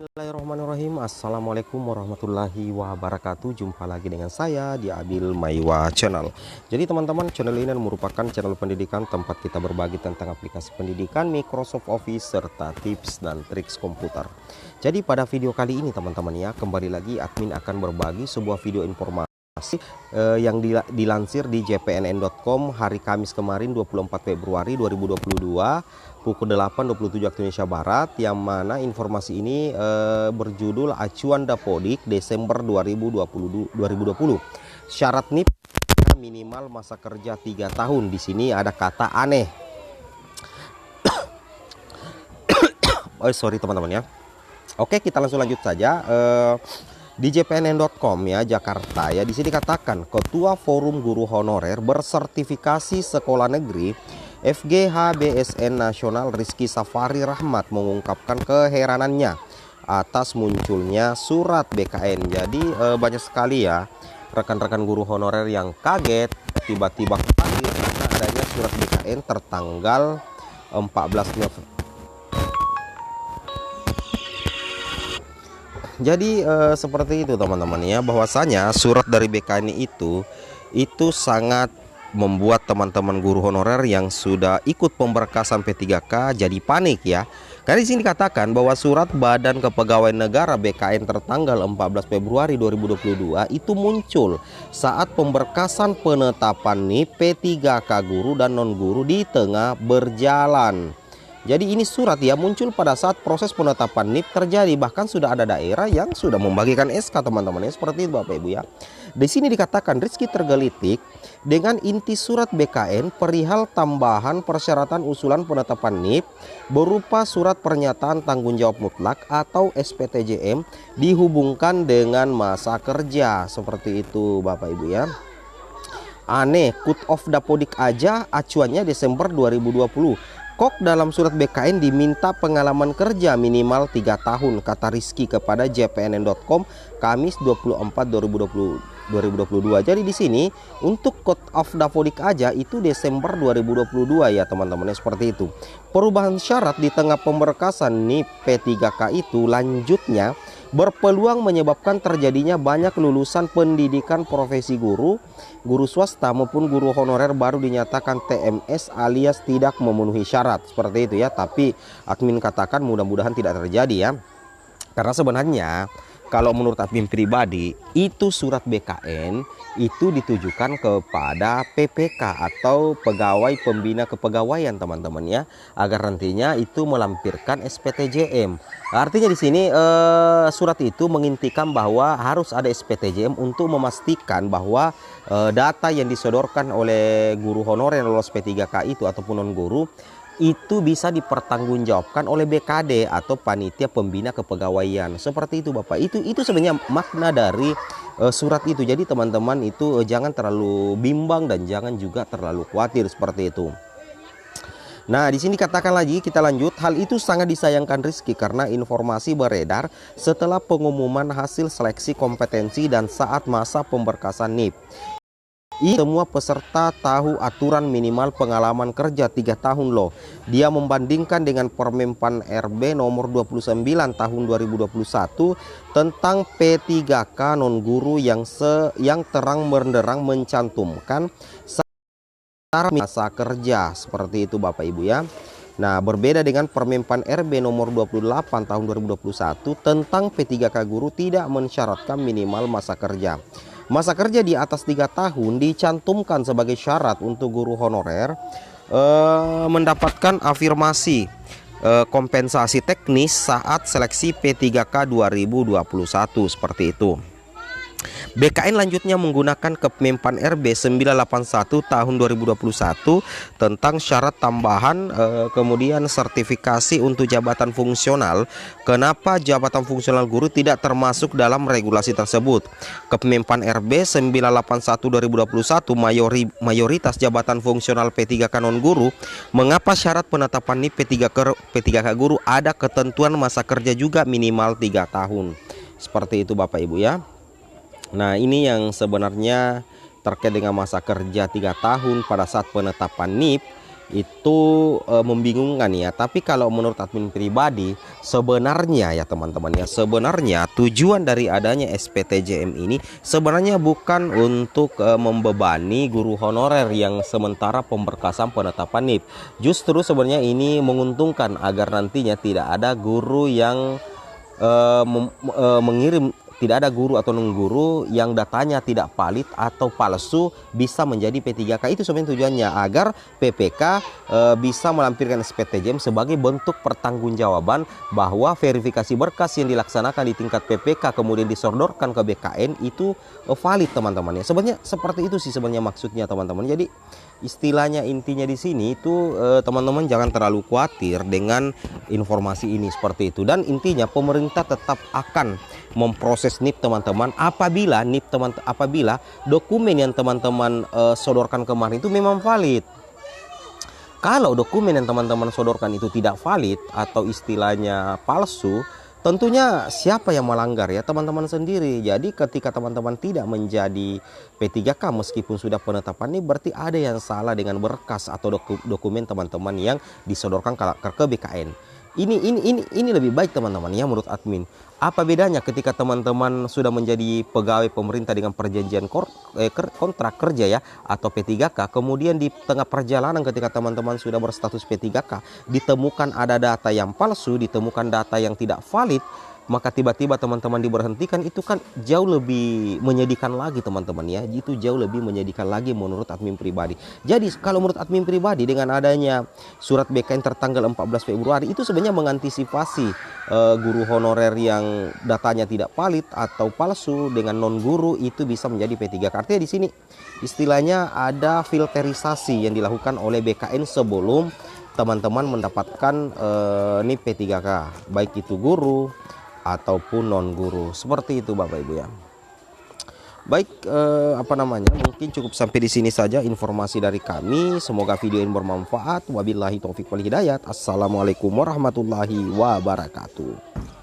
Bismillahirrahmanirrahim. Assalamualaikum warahmatullahi wabarakatuh. Jumpa lagi dengan saya di Abil Maiwa Channel. Jadi teman-teman, channel ini merupakan channel pendidikan tempat kita berbagi tentang aplikasi pendidikan, Microsoft Office, serta tips dan triks komputer. Jadi pada video kali ini teman-teman ya, kembali lagi admin akan berbagi sebuah video informasi yang dilansir di jpnn.com hari Kamis kemarin 24 Februari 2022 pukul 8.27 waktu Indonesia Barat, yang mana informasi ini berjudul Acuan Dapodik Desember 2020. Syarat NIP minimal masa kerja 3 tahun. Di sini ada kata aneh. Oh sorry teman-teman ya. Oke, kita langsung lanjut saja. Di jpnn.com ya, Jakarta ya, di sini dikatakan Ketua Forum Guru Honorer Bersertifikasi Sekolah Negeri FGH BSN Nasional Rizky Safari Rahmat mengungkapkan keheranannya atas munculnya surat BKN. Jadi banyak sekali ya rekan-rekan guru honorer yang kaget tiba-tiba kaget karena adanya surat BKN tertanggal 14 November. Jadi seperti itu teman-teman ya, bahwasanya surat dari BKN itu sangat membuat teman-teman guru honorer yang sudah ikut pemberkasan P3K jadi panik ya. Karena di sini dikatakan bahwa surat Badan Kepegawaian Negara BKN tertanggal 14 Februari 2022 itu muncul saat pemberkasan penetapan NIP P3K guru dan non guru di tengah berjalan. Jadi ini surat ya muncul pada saat proses penetapan NIP terjadi, bahkan sudah ada daerah yang sudah membagikan SK teman-teman ya, seperti itu Bapak Ibu ya. Di sini dikatakan Rizky tergelitik dengan inti surat BKN perihal tambahan persyaratan usulan penetapan NIP berupa surat pernyataan tanggung jawab mutlak atau SPTJM dihubungkan dengan masa kerja, seperti itu Bapak Ibu ya. Aneh, cut off Dapodik aja acuannya Desember 2020. Kok dalam surat BKN diminta pengalaman kerja minimal 3 tahun, kata Rizky kepada jpnn.com Kamis 24 2022. Jadi di sini untuk cut off Dapodik aja itu Desember 2022 ya teman-teman, seperti itu. Perubahan syarat di tengah pemberkasan NIP P3K itu lanjutnya berpeluang menyebabkan terjadinya banyak lulusan pendidikan profesi guru, guru swasta maupun guru honorer baru dinyatakan TMS alias tidak memenuhi syarat, seperti itu ya. Tapi admin katakan mudah-mudahan tidak terjadi ya. Karena sebenarnya kalau menurut admin pribadi itu surat BKN itu ditujukan kepada PPK atau pegawai pembina kepegawaian teman-teman ya, agar nantinya itu melampirkan SPTJM. Artinya di sini surat itu mengintikan bahwa harus ada SPTJM untuk memastikan bahwa data yang disodorkan oleh guru honorer yang lolos P3K itu ataupun non guru itu bisa dipertanggungjawabkan oleh BKD atau panitia pembina kepegawaian, seperti itu Bapak. Itu sebenarnya makna dari surat itu. Jadi teman-teman itu jangan terlalu bimbang dan jangan juga terlalu khawatir, seperti itu. Nah di sini katakan lagi, kita lanjut. Hal itu sangat disayangkan Rizky karena informasi beredar setelah pengumuman hasil seleksi kompetensi dan saat masa pemberkasan NIP. Semua peserta tahu aturan minimal pengalaman kerja 3 tahun loh. Dia membandingkan dengan Permenpan RB nomor 29 tahun 2021 tentang P3K non guru yang terang benderang mencantumkan syarat masa kerja, seperti itu Bapak Ibu ya. Nah berbeda dengan Permenpan RB nomor 28 tahun 2021 tentang P3K guru tidak mensyaratkan minimal masa kerja. Masa kerja di atas 3 tahun dicantumkan sebagai syarat untuk guru honorer mendapatkan afirmasi kompensasi teknis saat seleksi P3K 2021, seperti itu. BKN lanjutnya menggunakan Kepmenpan RB 981 tahun 2021 tentang syarat tambahan kemudian sertifikasi untuk jabatan fungsional. Kenapa jabatan fungsional guru tidak termasuk dalam regulasi tersebut? Kepmenpan RB 981 2021 mayoritas jabatan fungsional P3K non guru. Mengapa syarat penetapan NIP P3K guru ada ketentuan masa kerja juga minimal 3 tahun? Seperti itu Bapak Ibu ya. Nah ini yang sebenarnya terkait dengan masa kerja 3 tahun pada saat penetapan NIP itu membingungkan ya. Tapi kalau menurut admin pribadi sebenarnya ya teman-teman ya, sebenarnya tujuan dari adanya SPTJM ini sebenarnya bukan untuk membebani guru honorer yang sementara pemberkasan penetapan NIP. Justru sebenarnya ini menguntungkan agar nantinya tidak ada guru yang mengirim, tidak ada guru atau non-guru yang datanya tidak valid atau palsu bisa menjadi P3K. Itu sebenarnya tujuannya agar PPK bisa melampirkan SPTJM sebagai bentuk pertanggungjawaban bahwa verifikasi berkas yang dilaksanakan di tingkat PPK kemudian disodorkan ke BKN itu valid teman-teman ya. Sebenarnya seperti itu sih sebenarnya maksudnya teman-teman. Jadi istilahnya intinya di sini itu teman-teman jangan terlalu khawatir dengan informasi ini seperti itu, dan intinya pemerintah tetap akan memproses NIP teman-teman apabila apabila dokumen yang teman-teman sodorkan kemarin itu memang valid. Kalau dokumen yang teman-teman sodorkan itu tidak valid atau istilahnya palsu, tentunya siapa yang melanggar ya, teman-teman sendiri. Jadi ketika teman-teman tidak menjadi P3K meskipun sudah penetapan ini, berarti ada yang salah dengan berkas atau dokumen teman-teman yang disodorkan ke BKN. Ini lebih baik teman-teman ya menurut admin. Apa bedanya ketika teman-teman sudah menjadi pegawai pemerintah dengan perjanjian kontrak kerja ya atau P3K, kemudian di tengah perjalanan ketika teman-teman sudah berstatus P3K ditemukan ada data yang palsu, ditemukan data yang tidak valid, maka tiba-tiba teman-teman diberhentikan, itu kan jauh lebih menyedihkan lagi teman-teman ya. Itu jauh lebih menyedihkan lagi menurut admin pribadi. Jadi kalau menurut admin pribadi dengan adanya surat BKN tertanggal 14 Februari itu sebenarnya mengantisipasi guru honorer yang datanya tidak valid atau palsu dengan non guru itu bisa menjadi P3K. Artinya di sini istilahnya ada filterisasi yang dilakukan oleh BKN sebelum teman-teman mendapatkan NIP P3K, baik itu guru ataupun non guru. Seperti itu Bapak Ibu ya. Baik, mungkin cukup sampai di sini saja informasi dari kami. Semoga video ini bermanfaat. Wabillahi taufiq wal hidayat. Assalamualaikum warahmatullahi wabarakatuh.